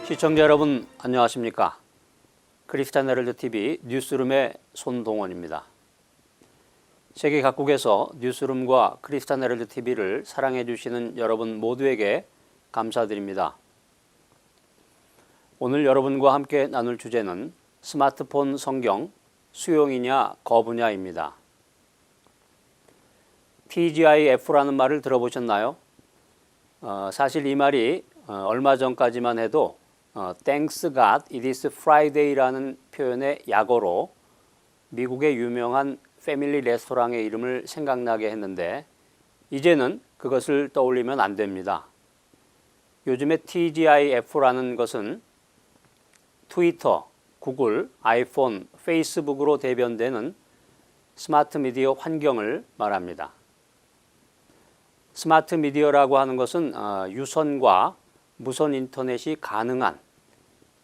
시청자 여러분 안녕하십니까? 크리스찬 헤럴드 TV 뉴스룸의 손동원입니다. 세계 각국에서 뉴스룸과 크리스찬 헤럴드 TV를 사랑해 주시는 여러분 모두에게 감사드립니다. 오늘 여러분과 함께 나눌 주제는 스마트폰 성경 수용이냐 거부냐입니다. TGIF라는 말을 들어보셨나요? 사실 이 말이 얼마 전까지만 해도 Thanks God it is Friday라는 표현의 약어로 미국의 유명한 패밀리 레스토랑의 이름을 생각나게 했는데 이제는 그것을 떠올리면 안 됩니다. 요즘에 TGIF라는 것은 트위터, 구글, 아이폰, 페이스북으로 대변되는 스마트 미디어 환경을 말합니다. 스마트 미디어라고 하는 것은 유선과 무선 인터넷이 가능한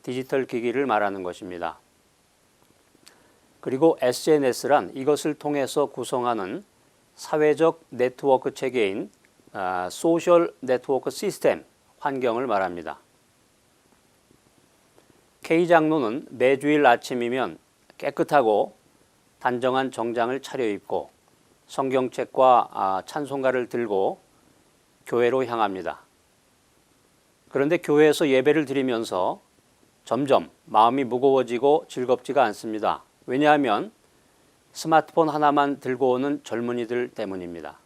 디지털 기기를 말하는 것입니다. 그리고 SNS란 이것을 통해서 구성하는 사회적 네트워크 체계인 소셜 네트워크 시스템 환경을 말합니다. K 장로는 매주일 아침이면 깨끗하고 단정한 정장을 차려입고 성경책과 찬송가를 들고 교회로 향합니다. 그런데 교회에서 예배를 드리면서 점점 마음이 무거워지고 즐겁지가 않습니다. 왜냐하면 스마트폰 하나만 들고 오는 젊은이들 때문입니다.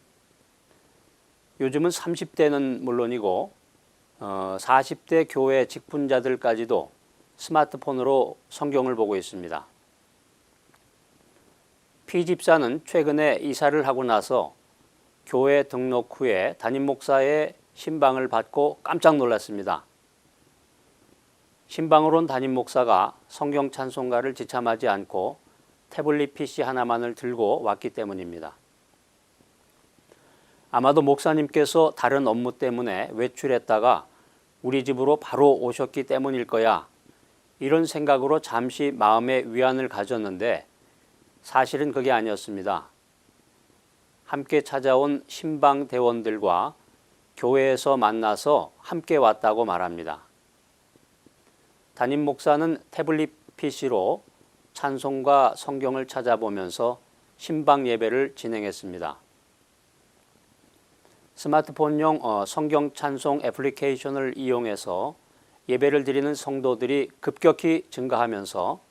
요즘은 30대는 물론이고 40대 교회 직분자들까지도 스마트폰으로 성경을 보고 있습니다. 피 집사는 최근에 이사를 하고 나서 교회 등록 후에 담임 목사의 신방을 받고 깜짝 놀랐습니다. 신방으로 온 담임 목사가 성경 찬송가를 지참하지 않고 태블릿 PC 하나만을 들고 왔기 때문입니다. 아마도 목사님께서 다른 업무 때문에 외출했다가 우리 집으로 바로 오셨기 때문일 거야. 이런 생각으로 잠시 마음의 위안을 가졌는데 사실은 그게 아니었습니다. 함께 찾아온 신방 대원들과 교회에서 만나서 함께 왔다고 말합니다. 담임 목사는 태블릿 PC로 찬송과 성경을 찾아보면서 신방 예배를 진행했습니다. 스마트폰용 성경 찬송 애플리케이션을 이용해서 예배를 드리는 성도들이 급격히 증가하면서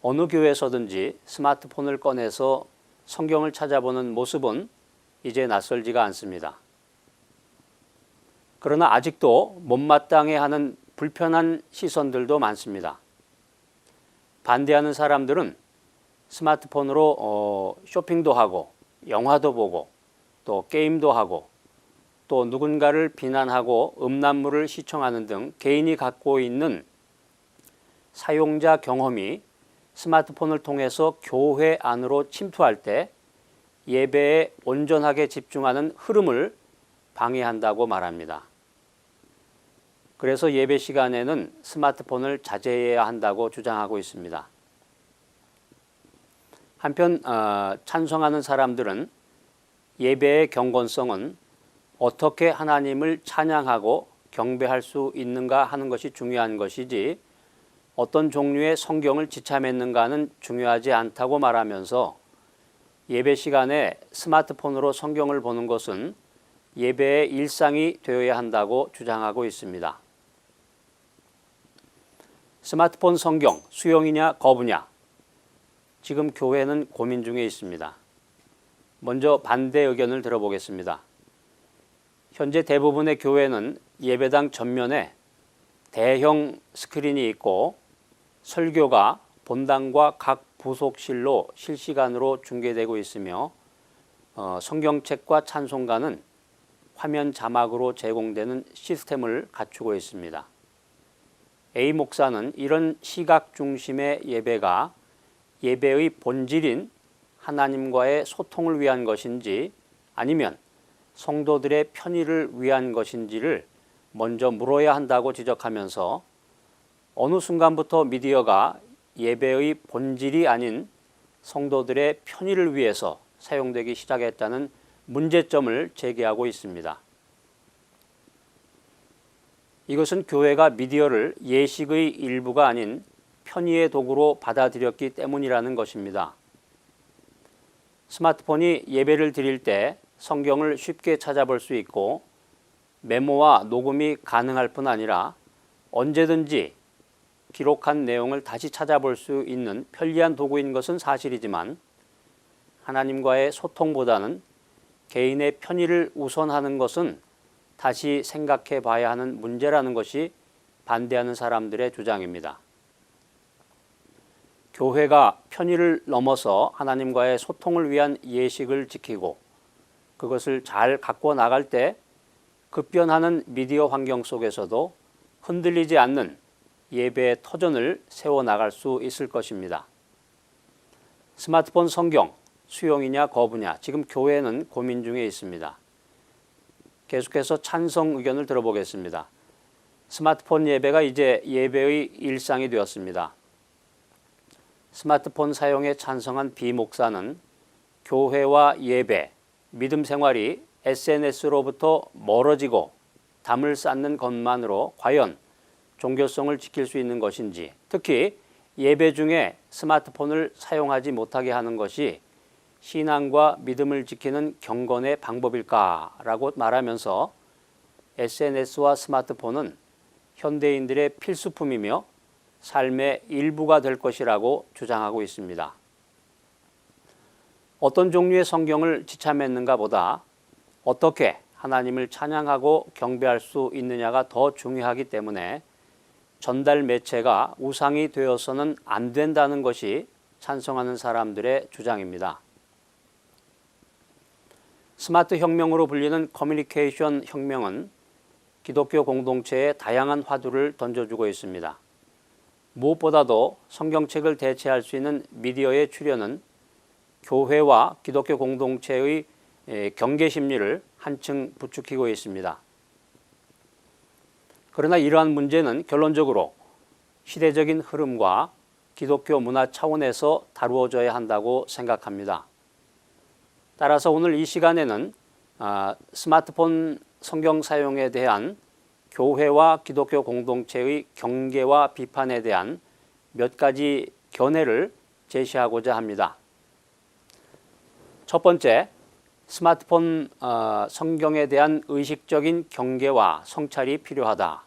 어느 교회에서든지 스마트폰을 꺼내서 성경을 찾아보는 모습은 이제 낯설지가 않습니다. 그러나 아직도 못마땅해하는 불편한 시선들도 많습니다. 반대하는 사람들은 스마트폰으로 쇼핑도 하고 영화도 보고 또 게임도 하고 또 누군가를 비난하고 음란물을 시청하는 등 개인이 갖고 있는 사용자 경험이 스마트폰을 통해서 교회 안으로 침투할 때 예배에 온전하게 집중하는 흐름을 방해한다고 말합니다. 그래서 예배 시간에는 스마트폰을 자제해야 한다고 주장하고 있습니다. 한편 찬송하는 사람들은 예배의 경건성은 어떻게 하나님을 찬양하고 경배할 수 있는가 하는 것이 중요한 것이지 어떤 종류의 성경을 지참했는가는 중요하지 않다고 말하면서 예배 시간에 스마트폰으로 성경을 보는 것은 예배의 일상이 되어야 한다고 주장하고 있습니다. 스마트폰 성경 수용이냐 거부냐? 지금 교회는 고민 중에 있습니다. 먼저 반대 의견을 들어보겠습니다. 현재 대부분의 교회는 예배당 전면에 대형 스크린이 있고 설교가 본당과 각 부속실로 실시간으로 중계되고 있으며 성경책과 찬송가는 화면 자막으로 제공되는 시스템을 갖추고 있습니다. A 목사는 이런 시각 중심의 예배가 예배의 본질인 하나님과의 소통을 위한 것인지 아니면 성도들의 편의를 위한 것인지를 먼저 물어야 한다고 지적하면서 어느 순간부터 미디어가 예배의 본질이 아닌 성도들의 편의를 위해서 사용되기 시작했다는 문제점을 제기하고 있습니다. 이것은 교회가 미디어를 예식의 일부가 아닌 편의의 도구로 받아들였기 때문이라는 것입니다. 스마트폰이 예배를 드릴 때 성경을 쉽게 찾아볼 수 있고 메모와 녹음이 가능할 뿐 아니라 언제든지 기록한 내용을 다시 찾아볼 수 있는 편리한 도구인 것은 사실이지만 하나님과의 소통보다는 개인의 편의를 우선하는 것은 다시 생각해 봐야 하는 문제라는 것이 반대하는 사람들의 주장입니다. 교회가 편의를 넘어서 하나님과의 소통을 위한 예식을 지키고 그것을 잘 갖고 나갈 때 급변하는 미디어 환경 속에서도 흔들리지 않는 예배의 터전을 세워나갈 수 있을 것입니다. 스마트폰 성경, 수용이냐 거부냐, 지금 교회는 고민 중에 있습니다. 계속해서 찬성 의견을 들어보겠습니다. 스마트폰 예배가 이제 예배의 일상이 되었습니다. 스마트폰 사용에 찬성한 B 목사는 교회와 예배, 믿음 생활이 SNS로부터 멀어지고 담을 쌓는 것만으로 과연 종교성을 지킬 수 있는 것인지, 특히 예배 중에 스마트폰을 사용하지 못하게 하는 것이 신앙과 믿음을 지키는 경건의 방법일까라고 말하면서 SNS와 스마트폰은 현대인들의 필수품이며 삶의 일부가 될 것이라고 주장하고 있습니다. 어떤 종류의 성경을 지참했는가 보다 어떻게 하나님을 찬양하고 경배할 수 있느냐가 더 중요하기 때문에 전달 매체가 우상이 되어서는 안 된다는 것이 찬성하는 사람들의 주장입니다. 스마트 혁명으로 불리는 커뮤니케이션 혁명은 기독교 공동체에 다양한 화두를 던져주고 있습니다. 무엇보다도 성경책을 대체할 수 있는 미디어의 출현은 교회와 기독교 공동체의 경계 심리를 한층 부추기고 있습니다. 그러나 이러한 문제는 결론적으로 시대적인 흐름과 기독교 문화 차원에서 다루어져야 한다고 생각합니다. 따라서 오늘 이 시간에는 스마트폰 성경 사용에 대한 교회와 기독교 공동체의 경계와 비판에 대한 몇 가지 견해를 제시하고자 합니다. 첫 번째, 스마트폰 성경에 대한 의식적인 경계와 성찰이 필요하다.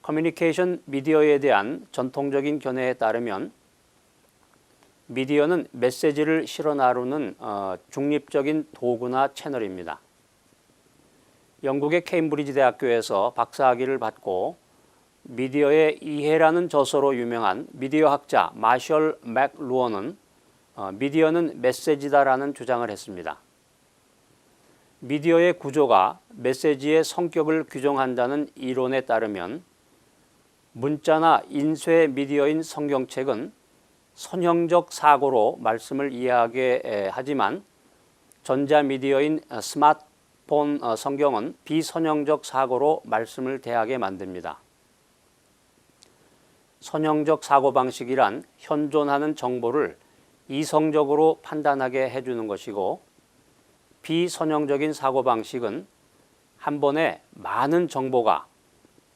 커뮤니케이션 미디어에 대한 전통적인 견해에 따르면 미디어는 메시지를 실어 나르는 중립적인 도구나 채널입니다. 영국의 케임브리지 대학교에서 박사학위를 받고 미디어의 이해라는 저서로 유명한 미디어 학자 마셜 맥루어는 미디어는 메시지다라는 주장을 했습니다. 미디어의 구조가 메시지의 성격을 규정한다는 이론에 따르면 문자나 인쇄 미디어인 성경책은 선형적 사고로 말씀을 이해하게 하지만 전자미디어인 스마트폰 성경은 비선형적 사고로 말씀을 대하게 만듭니다. 선형적 사고방식이란 현존하는 정보를 이성적으로 판단하게 해주는 것이고 비선형적인 사고방식은 한 번에 많은 정보가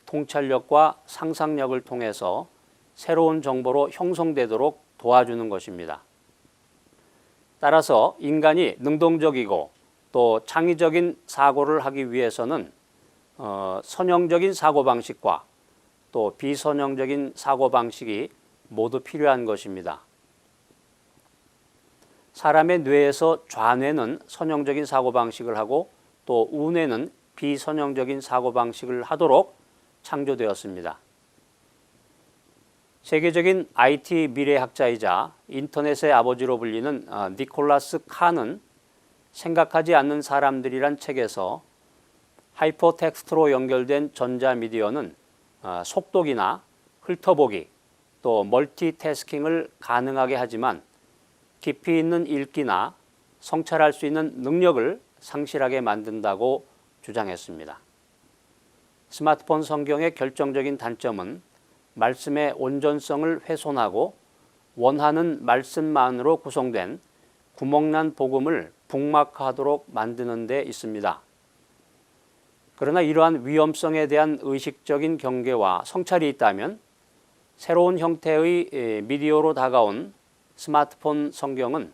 통찰력과 상상력을 통해서 새로운 정보로 형성되도록 도와주는 것입니다. 따라서 인간이 능동적이고 또 창의적인 사고를 하기 위해서는 선형적인 사고방식과 또 비선형적인 사고방식이 모두 필요한 것입니다. 사람의 뇌에서 좌뇌는 선형적인 사고방식을 하고 또 우뇌는 비선형적인 사고방식을 하도록 창조되었습니다. 세계적인 IT 미래학자이자 인터넷의 아버지로 불리는 니콜라스 칸은 생각하지 않는 사람들이란 책에서 하이퍼텍스트로 연결된 전자미디어는 속독이나 훑어보기 또 멀티태스킹을 가능하게 하지만 깊이 있는 읽기나 성찰할 수 있는 능력을 상실하게 만든다고 주장했습니다. 스마트폰 성경의 결정적인 단점은 말씀의 온전성을 훼손하고 원하는 말씀만으로 구성된 구멍난 복음을 북막하도록 만드는 데 있습니다. 그러나 이러한 위험성에 대한 의식적인 경계와 성찰이 있다면 새로운 형태의 미디어로 다가온 스마트폰 성경은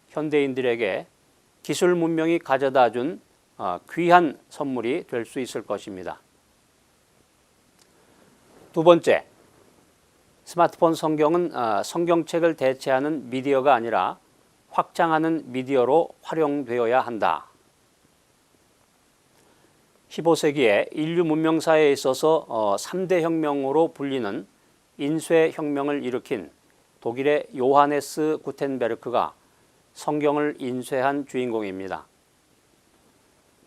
현대인들에게 기술 문명이 가져다 준 귀한 선물이 될 수 있을 것입니다. 두 번째, 스마트폰 성경은 성경책을 대체하는 미디어가 아니라 확장하는 미디어로 활용되어야 한다. 15세기에 인류 문명사에 있어서 3대 혁명으로 불리는 인쇄혁명을 일으킨 독일의 요하네스 구텐베르크가 성경을 인쇄한 주인공입니다.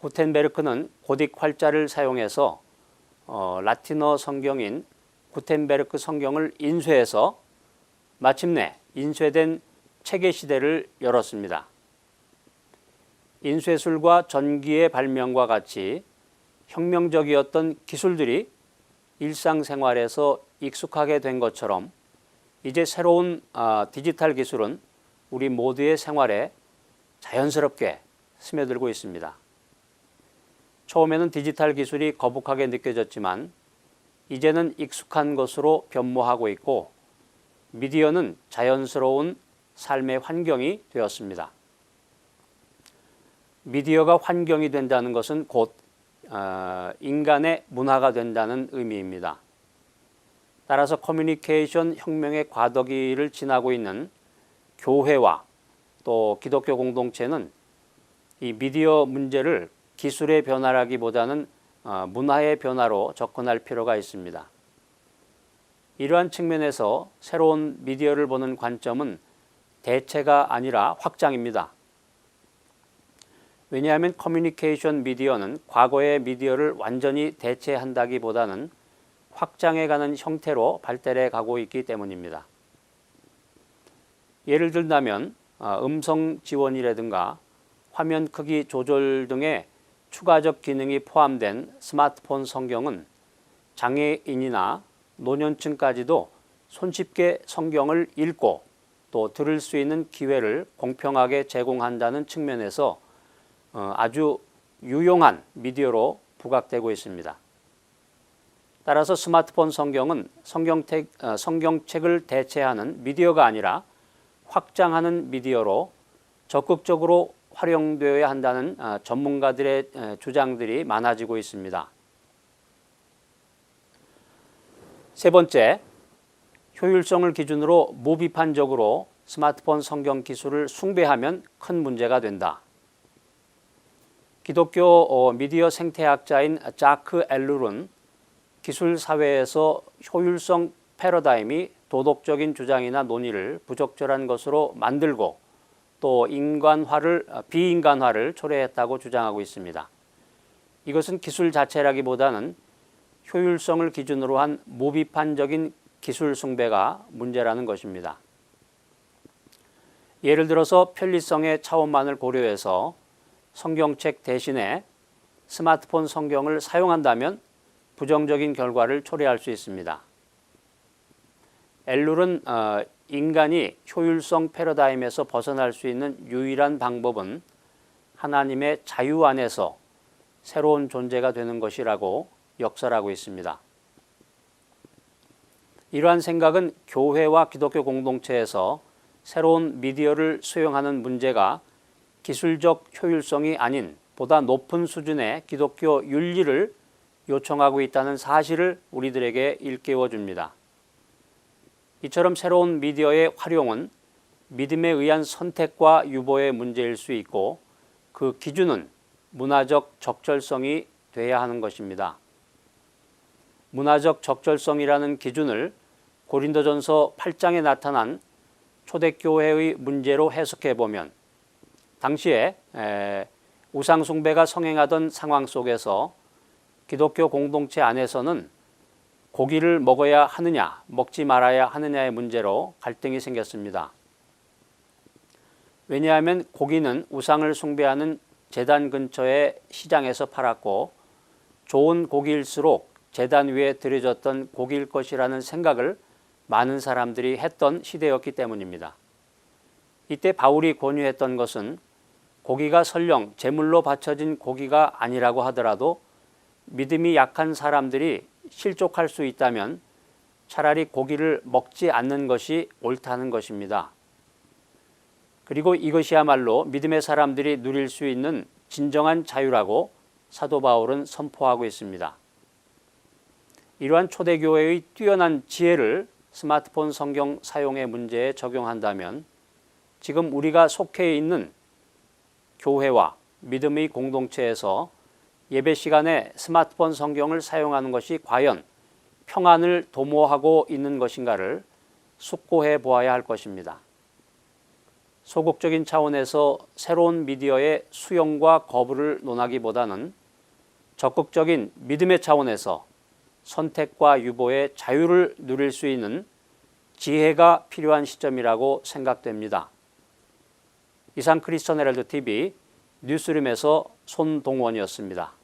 구텐베르크는 고딕 활자를 사용해서 라틴어 성경인 구텐베르크 성경을 인쇄해서 마침내 인쇄된 책의 시대를 열었습니다. 인쇄술과 전기의 발명과 같이 혁명적이었던 기술들이 일상생활에서 익숙하게 된 것처럼 이제 새로운 디지털 기술은 우리 모두의 생활에 자연스럽게 스며들고 있습니다. 처음에는 디지털 기술이 거북하게 느껴졌지만 이제는 익숙한 것으로 변모하고 있고 미디어는 자연스러운 삶의 환경이 되었습니다. 미디어가 환경이 된다는 것은 곧 인간의 문화가 된다는 의미입니다. 따라서 커뮤니케이션 혁명의 과도기를 지나고 있는 교회와 또 기독교 공동체는 이 미디어 문제를 기술의 변화라기보다는 문화의 변화로 접근할 필요가 있습니다. 이러한 측면에서 새로운 미디어를 보는 관점은 대체가 아니라 확장입니다. 왜냐하면 커뮤니케이션 미디어는 과거의 미디어를 완전히 대체한다기보다는 확장해가는 형태로 발달해 가고 있기 때문입니다. 예를 들자면 음성 지원이라든가 화면 크기 조절 등의 추가적 기능이 포함된 스마트폰 성경은 장애인이나 노년층까지도 손쉽게 성경을 읽고 또 들을 수 있는 기회를 공평하게 제공한다는 측면에서 아주 유용한 미디어로 부각되고 있습니다. 따라서 스마트폰 성경은 성경책을 대체하는 미디어가 아니라 확장하는 미디어로 적극적으로 활용되어야 한다는 전문가들의 주장들이 많아지고 있습니다. 세 번째, 효율성을 기준으로 무비판적으로 스마트폰 성경 기술을 숭배하면 큰 문제가 된다. 기독교 미디어 생태학자인 자크 엘룰은 기술 사회에서 효율성 패러다임이 도덕적인 주장이나 논의를 부적절한 것으로 만들고 또 비인간화를 초래했다고 주장하고 있습니다. 이것은 기술 자체라기보다는 효율성을 기준으로 한 무비판적인 기술 숭배가 문제라는 것입니다. 예를 들어서 편리성의 차원만을 고려해서 성경책 대신에 스마트폰 성경을 사용한다면 부정적인 결과를 초래할 수 있습니다. 엘룰은 인간이 효율성 패러다임에서 벗어날 수 있는 유일한 방법은 하나님의 자유 안에서 새로운 존재가 되는 것이라고 역설하고 있습니다. 이러한 생각은 교회와 기독교 공동체에서 새로운 미디어를 수용하는 문제가 기술적 효율성이 아닌 보다 높은 수준의 기독교 윤리를 요청하고 있다는 사실을 우리들에게 일깨워 줍니다. 이처럼 새로운 미디어의 활용은 믿음에 의한 선택과 유보의 문제일 수 있고 그 기준은 문화적 적절성이 돼야 하는 것입니다. 문화적 적절성이라는 기준을 고린도전서 8장에 나타난 초대교회의 문제로 해석해 보면 당시에 우상숭배가 성행하던 상황 속에서 기독교 공동체 안에서는 고기를 먹어야 하느냐 먹지 말아야 하느냐의 문제로 갈등이 생겼습니다. 왜냐하면 고기는 우상을 숭배하는 제단 근처의 시장에서 팔았고 좋은 고기일수록 제단 위에 들여졌던 고기일 것이라는 생각을 많은 사람들이 했던 시대였기 때문입니다. 이때 바울이 권유했던 것은 고기가 설령 제물로 바쳐진 고기가 아니라고 하더라도 믿음이 약한 사람들이 실족할 수 있다면 차라리 고기를 먹지 않는 것이 옳다는 것입니다. 그리고 이것이야말로 믿음의 사람들이 누릴 수 있는 진정한 자유라고 사도 바울은 선포하고 있습니다. 이러한 초대교회의 뛰어난 지혜를 스마트폰 성경 사용의 문제에 적용한다면 지금 우리가 속해 있는 교회와 믿음의 공동체에서 예배 시간에 스마트폰 성경을 사용하는 것이 과연 평안을 도모하고 있는 것인가를 숙고해 보아야 할 것입니다. 소극적인 차원에서 새로운 미디어의 수용과 거부를 논하기보다는 적극적인 믿음의 차원에서 선택과 유보의 자유를 누릴 수 있는 지혜가 필요한 시점이라고 생각됩니다. 이상 크리스천 헤럴드 TV 뉴스룸에서 손동원이었습니다.